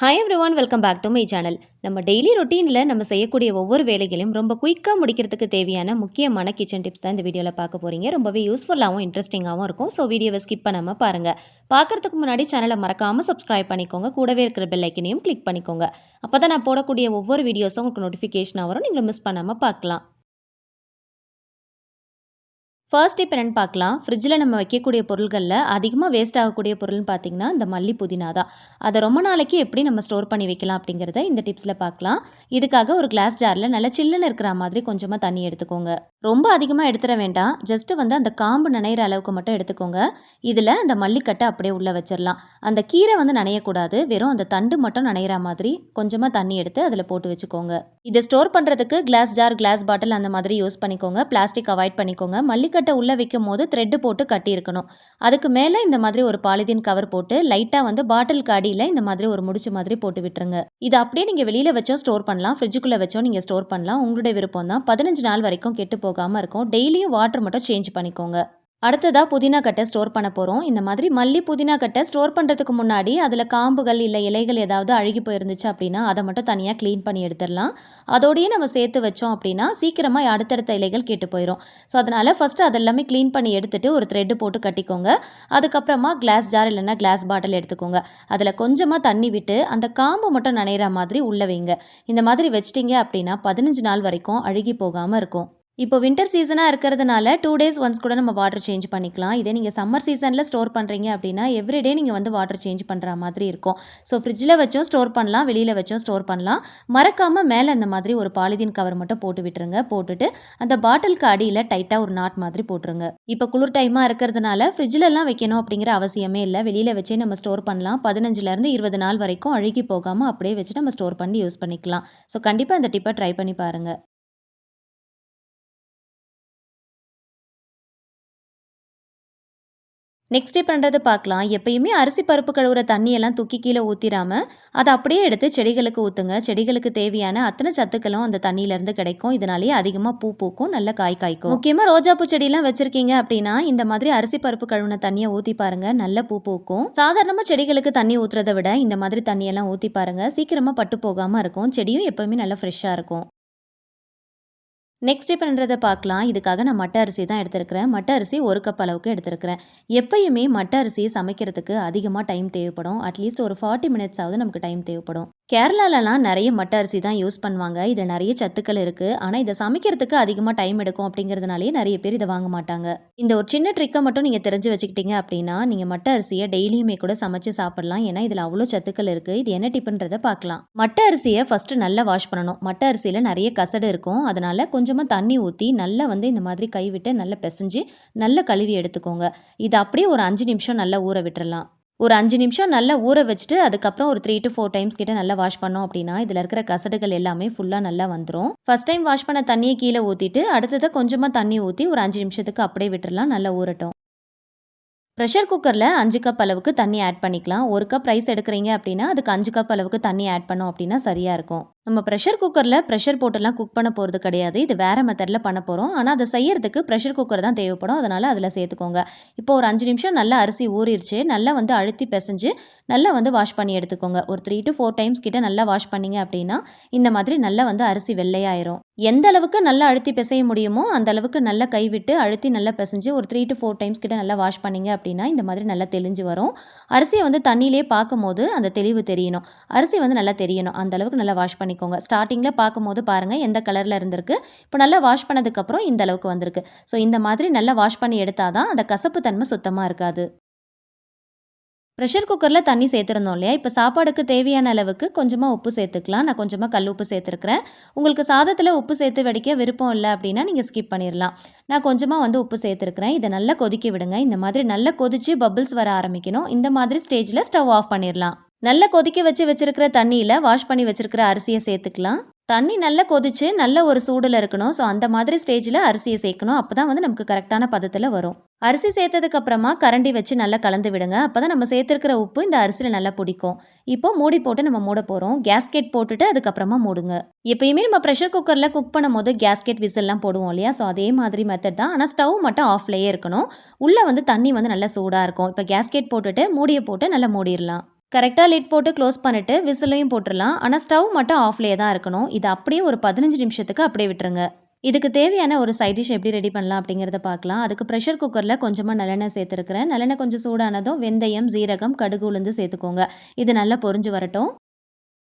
Hi everyone, welcome back to my channel. நம்ம daily ரொட்டீனில் நம்ம செய்யக்கூடிய ஒவ்வொரு வேலைகளையும் ரொம்ப குயிக்காக முடிக்கிறதுக்கு தேவையான முக்கியமான கிச்சன் டிப்ஸ் தான் இந்த வீடியோவில் பார்க்க போகிறீங்க. ரொம்பவே யூஸ்ஃபுல்லாகவும் இன்ட்ரெஸ்டிங்காகவும் இருக்கும். ஸோ வீடியோவை ஸ்கிப் பண்ணாமல் பாருங்கள். பார்க்குறதுக்கு முன்னாடி சேனலை மறக்காமல் சப்ஸ்கிரைப் பண்ணிக்கோங்க. கூடவே இருக்கிற பெல் ஐக்கனையும் கிளிக் பண்ணிக்கோங்க. அப்போ தான் நான் போடக்கூடிய ஒவ்வொரு வீடியோஸும் உங்களுக்கு நோட்டிஃபிகேஷனாக வரும். நீங்கள் மிஸ் பண்ணாமல் பார்க்கலாம். ஃபர்ஸ்ட் டிப் என்னென்னு பார்க்கலாம். ஃப்ரிட்ஜில் நம்ம வைக்கக்கூடிய பொருள்களில் அதிகமாக வேஸ்ட் ஆகக்கூடிய பொருள்னு பார்த்திங்கன்னா இந்த மல்லி புதினா தான். அதை ரொம்ப நாளைக்கு எப்படி நம்ம ஸ்டோர் பண்ணி வைக்கலாம் அப்படிங்கிறத இந்த டிப்ஸில் பார்க்கலாம். இதுக்காக ஒரு கிளாஸ் ஜாரில் நல்லா சில்லுன்னு இருக்கிற மாதிரி கொஞ்சமாக தண்ணி எடுத்துக்கோங்க. ரொம்ப அதிகமாக எடுத்துட வேண்டாம். ஜஸ்ட்டு அந்த காம்பு நனைகிற அளவுக்கு மட்டும் எடுத்துக்கோங்க. இதில் அந்த மல்லிக்கட்டை அப்படியே உள்ளே வச்சிடலாம். அந்த கீரை நனையக்கூடாது. வெறும் அந்த தண்டு மட்டும் நனைகிற மாதிரி கொஞ்சமாக தண்ணி எடுத்து அதில் போட்டு வச்சுக்கோங்க. இதை ஸ்டோர் பண்ணுறதுக்கு கிளாஸ் ஜார், கிளாஸ் பாட்டில் அந்த மாதிரி யூஸ் பண்ணிக்கோங்க. பிளாஸ்டிக் அவாய்ட் பண்ணிக்கோங்க. மல்லிக்கட்டை உள்ளே வைக்கும் போது த்ரெட்டு போட்டு கட்டியிருக்கணும். அதுக்கு மேலே இந்த மாதிரி ஒரு பாலிதீன் கவர் போட்டு லைட்டாக பாட்டிலுக்கு அடியில் இந்த மாதிரி ஒரு முடிச்சு மாதிரி போட்டு விட்டுருங்க. இது அப்படியே நீங்கள் வெளியில் வச்சோ ஸ்டோர் பண்ணலாம், ஃப்ரிட்ஜுக்குள்ளே வச்சோ நீங்கள் ஸ்டோர் பண்ணலாம். உங்களுடைய விருப்பம் தான். 15 நாள் வரைக்கும் கெட்டு போகாமல் இருக்கும். டெய்லியும் வாட்டர் மட்டும் சேஞ்ச் பண்ணிக்கோங்க. அடுத்ததாக புதினா கட்டை ஸ்டோர் பண்ண போகிறோம். இந்த மாதிரி மல்லி புதினா கட்டை ஸ்டோர் பண்ணுறதுக்கு முன்னாடி அதில் காம்புகள் இல்லை இலைகள் ஏதாவது அழுகி போயிருந்துச்சு அப்படின்னா அதை மட்டும் தனியாக க்ளீன் பண்ணி எடுத்துடலாம். அதோடையே நம்ம சேர்த்து வச்சோம் அப்படின்னா சீக்கிரமாக அடுத்தடுத்த இலைகள் கெட்டு போயிடும். ஸோ அதனால் ஃபஸ்ட்டு அதெல்லாமே க்ளீன் பண்ணி எடுத்துகிட்டு ஒரு த்ரெட்டு போட்டு கட்டிக்கோங்க. அதுக்கப்புறமா கிளாஸ் ஜார் இல்லைன்னா கிளாஸ் பாட்டில் எடுத்துக்கோங்க. அதில் கொஞ்சமாக தண்ணி விட்டு அந்த காம்பு மட்டும் நனைகிற மாதிரி உள்ளே வைங்க. இந்த மாதிரி வச்சிட்டிங்க அப்படின்னா 15 நாள் வரைக்கும் அழுகி போகாமல் இருக்கும். இப்போ வின்டர் சீசனாக இருக்கிறதுனால 2 டேஸ் ஒன்ஸ் கூட நம்ம வாட்டர் சேஞ்ச் பண்ணிக்கலாம். இதே நீங்கள் சம்மர் சீசனில் ஸ்டோர் பண்ணுறீங்க அப்படின்னா எவ்ரிடே நீங்கள் வாட்டர் சேஞ்ச் பண்ணுற மாதிரி இருக்கும். ஸோ ஃப்ரிட்ஜில் வச்சும் ஸ்டோர் பண்ணலாம், வெளியில் வச்சும் ஸ்டோர் பண்ணலாம். மறக்காமல் மேலே இந்த மாதிரி ஒரு பாலிதீன் கவர் மட்டும் போட்டு விட்டுருங்க. போட்டுட்டு அந்த பாட்டிலுக்கு அடியில் டைட்டாக ஒரு நாட் மாதிரி போட்டுருங்க. இப்போ குளிர் டைமாக இருக்கிறதுனால ஃப்ரிட்ஜிலலாம் வைக்கணும் அப்படிங்கிற அவசியமே இல்லை. வெளியில் வச்சே நம்ம ஸ்டோர் பண்ணலாம். 15லேருந்து 20 நாள் வரைக்கும் அழுகி போகாமல் அப்படியே வச்சு நம்ம ஸ்டோர் பண்ணி யூஸ் பண்ணிக்கலாம். ஸோ கண்டிப்பாக இந்த டிப்பை ட்ரை பண்ணி பாருங்கள். நெக்ஸ்ட் பண்ணுறது பார்க்கலாம். எப்பயுமே அரிசி பருப்பு கழுவுற தண்ணியெல்லாம் தூக்கி கீழே ஊற்றிடாம அதை அப்படியே எடுத்து செடிகளுக்கு ஊற்றுங்க. செடிகளுக்கு தேவையான அத்தனை சத்துக்களும் அந்த தண்ணியிலேருந்து கிடைக்கும். இதனாலேயே அதிகமாக பூ பூக்கும், நல்ல காய் காய்க்கும். முக்கியமாக ரோஜாப்பூ செடியெல்லாம் வச்சுருக்கீங்க அப்படின்னா இந்த மாதிரி அரிசி பருப்பு கழுவுன தண்ணியை ஊற்றி பாருங்கள், நல்ல பூ பூக்கும். சாதாரணமாக செடிகளுக்கு தண்ணி ஊற்றுறதை விட இந்த மாதிரி தண்ணியெல்லாம் ஊற்றி பாருங்கள், சீக்கிரமாக பட்டு போகாமல் இருக்கும். செடியும் எப்போவுமே நல்லா ஃப்ரெஷ்ஷாக இருக்கும். நெக்ஸ்ட் பண்ணுறதை பார்க்கலாம். இதுக்காக நான் மட்டை அரிசி தான் எடுத்துருக்கிறேன். மட்டை அரிசி 1 கப் அளவுக்கு எடுத்துருக்கிறேன். எப்பயுமே மட்டை அரிசி சமைக்கிறதுக்கு அதிகமாக டைம் தேவைப்படும். அட்லீஸ்ட் ஒரு 40 மினிட்ஸ் ஆகுது நமக்கு டைம் தேவைப்படும். கேரளாலலாம் நிறைய மட்டை அரிசி தான் யூஸ் பண்ணுவாங்க. இதில் நிறைய சத்துக்கள் இருக்குது. ஆனால் இதை சமைக்கிறதுக்கு அதிகமாக டைம் எடுக்கும் அப்படிங்கிறதுனாலே நிறைய பேர் இதை வாங்க மாட்டாங்க. இந்த ஒரு சின்ன ட்ரிக்கை மட்டும் நீங்கள் தெரிஞ்சு வச்சுக்கிட்டீங்க அப்படின்னா நீங்கள் மட்டை அரிசியை டெய்லியுமே கூட சமைச்சு சாப்பிடலாம். ஏன்னா இதில் அவ்வளோ சத்துக்கள் இருக்குது. இது என்ன டிப்புன்றதை பார்க்கலாம். மட்டை அரிசியை ஃபஸ்ட்டு நல்லா வாஷ் பண்ணணும். மட்டை அரிசியில் நிறைய கசடு இருக்கும். அதனால் கொஞ்சமாக தண்ணி ஊற்றி நல்லா இந்த மாதிரி கைவிட்டு நல்லா பிசைஞ்சு நல்லா கழுவி எடுத்துக்கோங்க. இது அப்படியே ஒரு 5 நிமிஷம் நல்லா ஊற விட்டுறலாம். ஒரு 5 நிமிஷம் நல்லா ஊற வச்சுட்டு அதுக்கப்புறம் ஒரு 3 to 4 டைம்ஸ் கிட்ட நல்லா வாஷ் பண்ணோம் அப்படின்னா இதில் இருக்கிற கசடுகள் எல்லாமே ஃபுல்லாக நல்லா வந்துடும். ஃபர்ஸ்ட் டைம் வாஷ் பண்ண தண்ணியை கீழே ஊற்றிட்டு அடுத்ததை கொஞ்சமாக தண்ணி ஊற்றி ஒரு 5 நிமிஷத்துக்கு அப்படியே விட்டுறலாம், நல்லா ஊறட்டும். ப்ரெஷர் குக்கரில் 5 கப் அளவுக்கு தண்ணி ஆட் பண்ணிக்கலாம். 1 கப் ரைஸ் எடுக்கிறீங்க அப்படின்னா அதுக்கு 5 கப் அளவுக்கு தண்ணி ஆட் பண்ணோம் அப்படின்னா சரியாக இருக்கும். நம்ம ப்ரெஷர் குக்கரில் ப்ரெஷர் போட்டுலாம் குக் பண்ண போகிறது கிடையாது. இது வேறு மெத்தடில் பண்ண போகிறோம். ஆனால் அதை செய்யறதுக்கு ப்ரெஷர் குக்கர் தான் தேவைப்படும். அதனால் அதில் சேர்த்துக்கோங்க. இப்போ ஒரு 5 நிமிஷம் நல்லா அரிசி ஊறிடுச்சு. நல்லா அழுத்தி பிசைஞ்சு நல்லா வாஷ் பண்ணி எடுத்துக்கோங்க. ஒரு 3 to 4 டைம்ஸ் கிட்ட நல்லா வாஷ் பண்ணிங்க அப்படின்னா இந்த மாதிரி நல்லா அரிசி வெள்ளையாயிரும். எந்த அளவுக்கு நல்லா அழுத்தி பிசைய முடியுமோ அந்த அளவுக்கு நல்லா கைவிட்டு அழுத்தி நல்லா பிசைஞ்சு ஒரு 3 to 4 டைம்ஸ் கிட்ட நல்லா வாஷ் பண்ணிங்க அப்படின்னா இந்த மாதிரி நல்லா தெளிஞ்சு வரும். அரிசியை தண்ணியிலே பார்க்கும்போது அந்த தெளிவு தெரியணும். அரிசி நல்லா தெரியணும். அந்த அளவுக்கு நல்லா வாஷ் பண்ணிக்கோங்க. ஸ்டார்டிங்கில் பார்க்கும்போது பாருங்கள் எந்த கலரில் இருந்திருக்கு. இப்போ நல்லா வாஷ் பண்ணதுக்கப்புறம் இந்த அளவுக்கு வந்திருக்கு. ஸோ இந்த மாதிரி நல்லா வாஷ் பண்ணி எடுத்தால் தான் அந்த கசப்பு தன்மை சுத்தமாக இருக்காது. ப்ரெஷர் குக்கரில் தண்ணி சேர்த்துருந்தோம் இல்லையா, இப்போ சாப்பாடுக்கு தேவையான அளவுக்கு கொஞ்சமாக உப்பு சேர்த்துக்கலாம். நான் கொஞ்சமாக கல் உப்பு சேர்த்துருக்கிறேன். உங்களுக்கு சாதத்தில் உப்பு சேர்த்து வடிக்க விருப்பம் இல்லை அப்படின்னா நீங்கள் ஸ்கிப் பண்ணிடலாம். நான் கொஞ்சமாக உப்பு சேர்த்துருக்கிறேன். இதை நல்லா கொதிக்க விடுங்க. இந்த மாதிரி நல்லா கொதித்து பபிள்ஸ் வர ஆரம்பிக்கணும். இந்த மாதிரி ஸ்டேஜில் ஸ்டவ் ஆஃப் பண்ணிடலாம். நல்லா கொதிக்க வச்சிருக்கிற தண்ணியில் வாஷ் பண்ணி வச்சிருக்கிற அரிசியை சேர்த்துக்கலாம். தண்ணி நல்லா கொதிச்சு நல்ல ஒரு சூடில் இருக்கணும். ஸோ அந்த மாதிரி ஸ்டேஜில் அரிசியை சேர்க்கணும். அப்போ தான் நமக்கு கரெக்டான பதத்தில் வரும். அரிசி சேர்த்ததுக்கு அப்புறமா கரண்டி வச்சு நல்லா கலந்து விடுங்க. அப்போ தான் நம்ம சேர்த்துருக்கிற உப்பு இந்த அரிசியில் நல்லா பிடிக்கும். இப்போ மூடி போட்டு நம்ம மூட போகிறோம். கேஸ்கெட் போட்டுட்டு அதுக்கப்புறமா மூடுங்க. எப்பயுமே நம்ம ப்ரெஷர் குக்கரில் குக் பண்ணும்போது கேஸ்கெட் விசில்லாம் போடுவோம் இல்லையா, ஸோ அதே மாதிரி மெத்தட் தான். ஆனால் ஸ்டவ் மட்டும் ஆஃப்லேயே இருக்கணும். உள்ளே தண்ணி நல்லா சூடாக இருக்கும். இப்போ கேஸ்கெட் போட்டுட்டு மூடியை போட்டு நல்லா மூடிடலாம். கரெக்டாக லிட் போட்டு க்ளோஸ் பண்ணிட்டு விசிலையும் போட்டுடலாம். ஆனால் ஸ்டவ் மட்டும் ஆஃப்லேயே தான் இருக்கணும். இது அப்படியே ஒரு 15 நிமிஷத்துக்கு அப்படியே விட்டுருங்க. இதுக்கு தேவையான ஒரு சைட் டிஷ் எப்படி ரெடி பண்ணலாம் அப்படிங்கிறத பார்க்கலாம். அதுக்கு ப்ரெஷர் குக்கரில் கொஞ்சமாக நல்லெண்ணெய் சேர்த்துருக்கிறேன். நல்லெண்ணெய் கொஞ்சம் சூடானதும் வெந்தயம், சீரகம், கடுகு, உளுந்து சேர்த்துக்கோங்க. இது நல்லா பொரிஞ்சு வரட்டும்.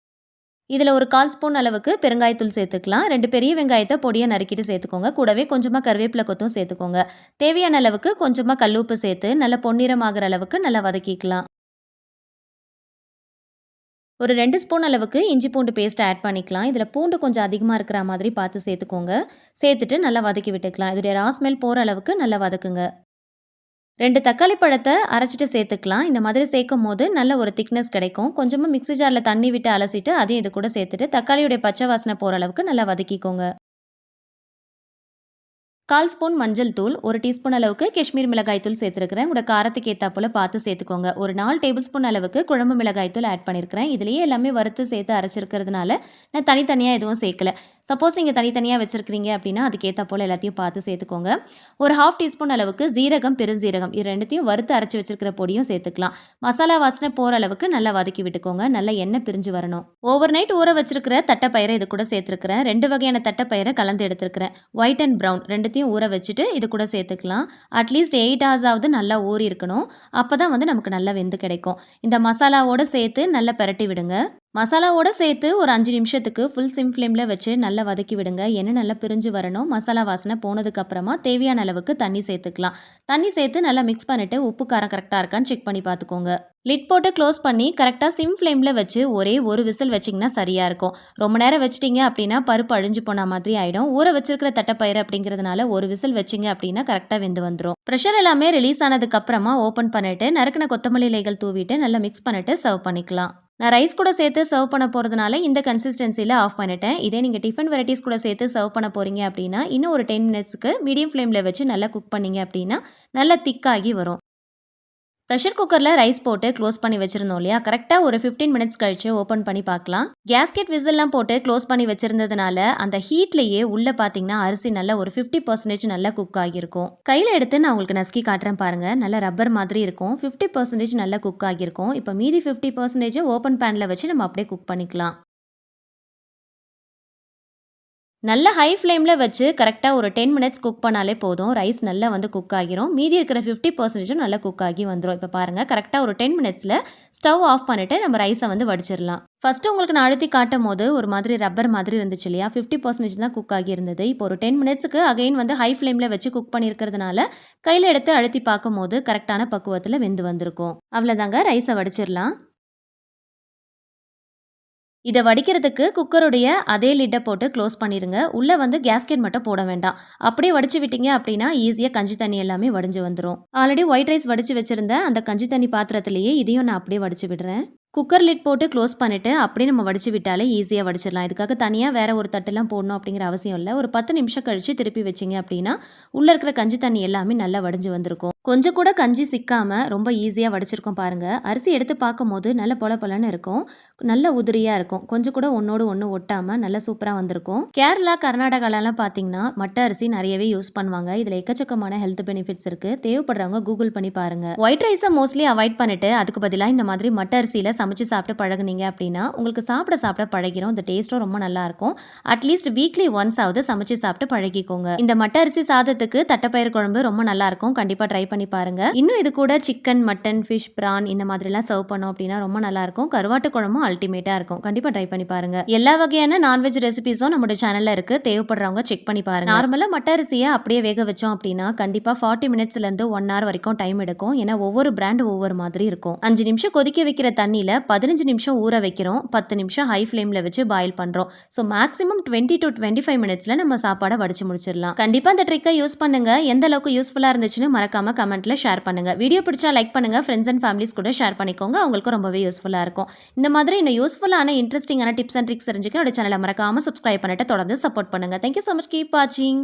இதில் ஒரு 1/4 ஸ்பூன் அளவுக்கு பெருங்காயத்தூள் சேர்த்துக்கலாம். 2 பெரிய வெங்காயத்தை பொடியாக நறுக்கிட்டு சேர்த்துக்கோங்க. கூடவே கொஞ்சமாக கருவேப்பிலை கொத்தும் சேர்த்துக்கோங்க. தேவையான அளவுக்கு கொஞ்சமாக கல்லுப்பு சேர்த்து நல்லா பொன்னிறமாகிற அளவுக்கு நல்லா வதக்கிக்கலாம். ஒரு 2 ஸ்பூன் அளவுக்கு இஞ்சி பூண்டு பேஸ்ட் ஆட் பண்ணிக்கலாம். இதில் பூண்டு கொஞ்சம் அதிகமாக இருக்கிற மாதிரி பார்த்து சேர்த்துக்கோங்க. சேர்த்துட்டு நல்லா வதக்கி விட்டுக்கலாம். இதோடைய ரா ஸ்மெல் போகிற அளவுக்கு நல்லா வதக்குங்க. 2 தக்காளி பழத்தை அரைச்சிட்டு சேர்த்துக்கலாம். இந்த மாதிரி சேர்க்கும் போது நல்ல ஒரு திக்னஸ் கிடைக்கும். கொஞ்சமாக மிக்ஸி ஜாரில் தண்ணி விட்டு அலசிட்டு அதையும் இது கூட சேர்த்துட்டு தக்காளியுடைய பச்சை வாசனை போகிற அளவுக்கு நல்லா வதக்கிக்கோங்க. 1/4 ஸ்பூன் மஞ்சள் தூள், 1 டீஸ்பூன் அளவுக்கு காஷ்மீர் மிளகாய் தூள் சேர்த்துருக்கிறேன். உங்களோட காரத்துக்கு ஏற்றாப்புல பார்த்து சேர்த்துக்கோங்க. ஒரு 4 டேபிள் ஸ்பூன் அளவுக்கு குழம்பு மிளகாய் தூள் ஆட் பண்ணியிருக்கிறேன். இதுலேயே எல்லாமே வறுத்து சேர்த்து அரைச்சிருக்கிறதுனால நான் தனித்தனியாக எதுவும் சேர்க்கல. சப்போஸ் நீங்கள் தனித்தனியாக வச்சுருக்கிறீங்க அப்படின்னா அதுக்கேற்றாப்போல் எல்லாத்தையும் பார்த்து சேர்த்துக்கோங்க. ஒரு 1/2 டீஸ்பூன் அளவுக்கு ஜீரகம், பெருஞ்சீரகம் இது ரெண்டுத்தையும் வறுத்து அரைச்சி வச்சிருக்கிற பொடியும் சேர்த்துக்கலாம். மசாலா வாசனை போகிற அளவுக்கு நல்லா வதக்கி விட்டுக்கோங்க. நல்லா எண்ணெய் பிரிஞ்சு வரணும். ஓவர் நைட் ஊற வச்சிருக்கிற தட்டைப்பயிரை இது கூட சேர்த்துருக்கிறேன். 2 வகையான தட்டைப்பயிரை கலந்து எடுத்துருக்கிறேன். ஒயிட் அண்ட் ப்ரௌன் ரெண்டுத்தையும் ஊற வச்சுட்டு இது கூட சேர்த்துக்கலாம். அட்லீஸ்ட் 8 ஹவர்ஸாவது நல்லா ஊறி இருக்கணும். அப்போ தான் நமக்கு நல்லா வெந்து கிடைக்கும். இந்த மசாலாவோடு சேர்த்து நல்லா பிரட்டி விடுங்க. மசாலாவோட சேர்த்து ஒரு 5 நிமிஷத்துக்கு ஃபுல் சிம் ஃப்ளேமில் வச்சு நல்லா வதக்கி விடுங்க. எண்ணெய் நல்லா பிரிஞ்சு வரணும். மசாலா வாசனை போனதுக்கப்புறமா தேவையான அளவுக்கு தண்ணி சேர்த்துக்கலாம். தண்ணி சேர்த்து நல்லா மிக்ஸ் பண்ணிவிட்டு உப்பு காரம் கரெக்டாக இருக்கான்னு செக் பண்ணி பார்த்துக்கோங்க. லிட் போட்டு க்ளோஸ் பண்ணி கரெக்டாக சிம் ஃப்ளேமில் வச்சு ஒரே ஒரு விசில் வச்சிங்கன்னா சரியாக இருக்கும். ரொம்ப நேரம் வச்சிட்டிங்க அப்படின்னா பருப்பு அழிஞ்சு போன மாதிரி ஆகிடும். ஊற வச்சிருக்கிற தட்டைப்பயிறு அப்படிங்கிறதுனால ஒரு விசில் வச்சிங்க அப்படின்னா கரெக்டாக வெந்து வந்துடும். ப்ரெஷர் எல்லாமே ரிலீஸ் ஆனதுக்கப்புறமா ஓப்பன் பண்ணிவிட்டு நறுக்கின கொத்தமல்லி இலைகள் தூவிட்டு நல்லா மிக்ஸ் பண்ணிவிட்டு சர்வ் பண்ணிக்கலாம். நான் ரைஸ் கூட சேர்த்து சர்வ் பண்ண போகிறதுனால இந்த கன்சிஸ்டன்சியில் ஆஃப் பண்ணிட்டேன். இதே நீங்கள் டிஃபன் வெரைட்டிஸ் கூட சேர்த்து சர்வ் பண்ண போகிறீங்க அப்படின்னா இன்னும் ஒரு 10 மினிட்ஸ்க்கு மீடியம் ஃப்ளேமில் வச்சு நல்லா குக் பண்ணிங்க அப்படின்னா நல்லா திக்காகி வரும். ப்ரெஷர் குக்கரில் ரைஸ் போட்டு க்ளோஸ் பண்ணி வச்சுருந்தோம் இல்லையா, கரெக்டாக ஒரு 15 மினிட்ஸ் கழிச்சு ஓப்பன் பண்ணி பார்க்கலாம். கேஸ்கெட் விசில்லாம் போட்டு க்ளோஸ் பண்ணி வச்சுருந்ததுனால அந்த ஹீட்லேயே உள்ளே பார்த்தீங்கன்னா அரிசி நல்லா ஒரு 50% நல்லா குக் ஆகியிருக்கும். கையில் எடுத்து நான் உங்களுக்கு நசுக்கி காட்டுறேன் பாருங்கள். நல்லா ரப்பர் மாதிரி இருக்கும். 50% நல்லா குக் ஆகியிருக்கும். இப்போ மீதி 50% ஓப்பன் பேனில் வச்சு நம்ம அப்படியே குக் பண்ணிக்கலாம். நல்ல ஹை ஃப்ளேமில் வச்சு கரெக்டாக ஒரு 10 மினிட்ஸ் குக் பண்ணாலே போதும். ரைஸ் நல்லா குக் ஆகிரும். மீதி இருக்கிற 50% நல்லா குக் ஆகி வந்துடும். இப்போ பாருங்கள், கரெக்டாக ஒரு 10 மினிட்ஸில் ஸ்டவ் ஆஃப் பண்ணிவிட்டு நம்ம ரைஸை வடிச்சிடலாம். ஃபஸ்ட்டு உங்களுக்கு நான் அழுத்தி காட்டும் போது ஒரு மாதிரி ரப்பர் மாதிரி இருந்துச்சு இல்லையா, 50% தான் குக் ஆகி இருந்தது. இப்போ ஒரு 10 மினிட்ஸுக்கு அகைன் ஹை ஃப்ளேமில் வச்சு குக் பண்ணியிருக்கிறதுனால கையில் எடுத்து அழுத்தி பார்க்கும் போது கரெக்டான பக்குவத்தில் வெந்து வந்திருக்கும். அவ்வளோதாங்க, ரைஸை வடிச்சிடலாம். இதை வடிக்கிறதுக்கு குக்கருடைய அதே லிட்டை போட்டு க்ளோஸ் பண்ணிடுங்க. உள்ளே கேஸ்கெட் மட்டும் போட வேண்டாம். அப்படியே வடிச்சு விட்டீங்க அப்படின்னா ஈஸியாக கஞ்சி தண்ணி எல்லாமே வடிஞ்சு வந்துடும். ஆல்ரெடி ஒயிட் ரைஸ் வடிச்சு வச்சுருந்தேன். அந்த கஞ்சி தண்ணி பாத்திரத்திலேயே இதையும் நான் அப்படியே வடிச்சு விடுறேன். குக்கர் லிட் போட்டு க்ளோஸ் பண்ணிவிட்டு அப்படியே நம்ம வடிச்சு விட்டாலே ஈஸியாக வடிச்சிடலாம். இதுக்காக தனியாக வேறு ஒரு தட்டெல்லாம் போடணும் அப்படிங்கிற அவசியம் இல்லை. ஒரு 10 நிமிஷம் கழித்து திருப்பி வச்சிங்க அப்படின்னா உள்ளே இருக்கிற கஞ்சி தண்ணி எல்லாமே நல்லா வடிஞ்சு வந்திருக்கும். கொஞ்சம் கூட கஞ்சி சிக்காமல் ரொம்ப ஈஸியாக வடிச்சிருக்கோம் பாருங்கள். அரிசி எடுத்து பார்க்கும் போது நல்ல பொல பொலன்னு இருக்கும். நல்ல உதிரியாக இருக்கும். கொஞ்சம் கூட ஒன்றோடு ஒன்று ஒட்டாமல் நல்லா சூப்பராக வந்திருக்கும். கேரளா, கர்நாடகாலலாம் பார்த்தீங்கன்னா மட்டை அரிசி நிறையவே யூஸ் பண்ணுவாங்க. இதில் எக்கச்சக்கமான ஹெல்த் பெனிஃபிட்ஸ் இருக்குது. தேவைப்படுறவங்க கூகுள் பண்ணி பாருங்கள். ஒயிட் ரைஸை மோஸ்ட்லி அவாய்ட் பண்ணிவிட்டு அதுக்கு பதிலாக இந்த மாதிரி மட்டை அரிசியில் சமைச்சு சாப்பிட்டு பழகுனீங்க அப்படின்னா உங்களுக்கு சாப்பிட பழகிறோம். இந்த டேஸ்ட்டும் ரொம்ப நல்லாயிருக்கும். அட்லீஸ்ட் வீக்லி ஒன்ஸ் ஆவது சமைச்சு சாப்பிட்டு பழகிக்கோங்க. இந்த மட்டை அரிசி சாதத்துக்கு தட்டைப்பயிறு குழம்பு ரொம்ப நல்லாயிருக்கும். கண்டிப்பாக ட்ரை பண்ணி பாருங்க. இன்னும் இது கூட சிக்கன், மட்டன், ஃபிஷ், பிரான் இந்த மாதிரிலாம் சர்வ் பண்ணோம் அப்படின்னா ரொம்ப நல்லாயிருக்கும். கருவாட்டு குழம்பும் அல்டிமேட்டாக இருக்கும். கண்டிப்பாக ட்ரை பண்ணி பாருங்க. எல்லா வகையான நான்வெஜ் ரெசிபிஸும் நம்மளோட சேனலில் இருக்குது. தேவைப்படுறவங்க செக் பண்ணி பாருங்க. நார்மலாக மட்டை அரிசியை அப்படியே வேக வச்சோம் அப்படின்னா கண்டிப்பாக 40 மினிட்ஸ்லேருந்து 1 hour வரைக்கும் டைம் எடுக்கும். ஏன்னா ஒவ்வொரு பிராண்ட் ஒவ்வொரு மாதிரி இருக்கும். 5 நிமிஷம் கொதிக்க வைக்கிற தண்ணியில் 15 நிமிஷம் ஊற வைக்கிறோம். 10 நிமிஷம் ஹை ஃப்ளேமில் வச்சு பாயில் பண்ணுறோம். ஸோ மேக்ஸிமம் 20 to 25 மினிட்ஸில் நம்ம சாப்பாடை வடிச்சு முடிச்சிடலாம். கண்டிப்பாக இந்த ட்ரிக்கை யூஸ் பண்ணுங்க. எந்த அளவுக்கு யூஸ்ஃபுல்லாக இருந்துச்சுன்னு மறக்காம கமெண்ட்டில் ஷேர் பண்ணுங்க. வீடியோ பிடிச்சா லைக் பண்ணுங்க. ஃப்ரெண்ட்ஸ் அண்ட் ஃபேமிலிஸ் கூட ஷேர் பண்ணிக்கோங்க. அவங்களுக்கும் ரொம்பவே யூஸ்ஃபுல்லாக இருக்கும். இந்த மாதிரி இன்னும் யூஸ்ஃபுல்லான இன்ட்ரெஸ்டிங்கான டிப்ஸ் அண்ட் ட்ரிக்ஸ் தெரிஞ்சுக்க என்னோட சேனலை மறக்காம சப்ஸ்கிரைப் பண்ணிட்டு தொடர்ந்து சப்போர்ட் பண்ணுங்க. Thank you so much. கீப் வாட்சிங்.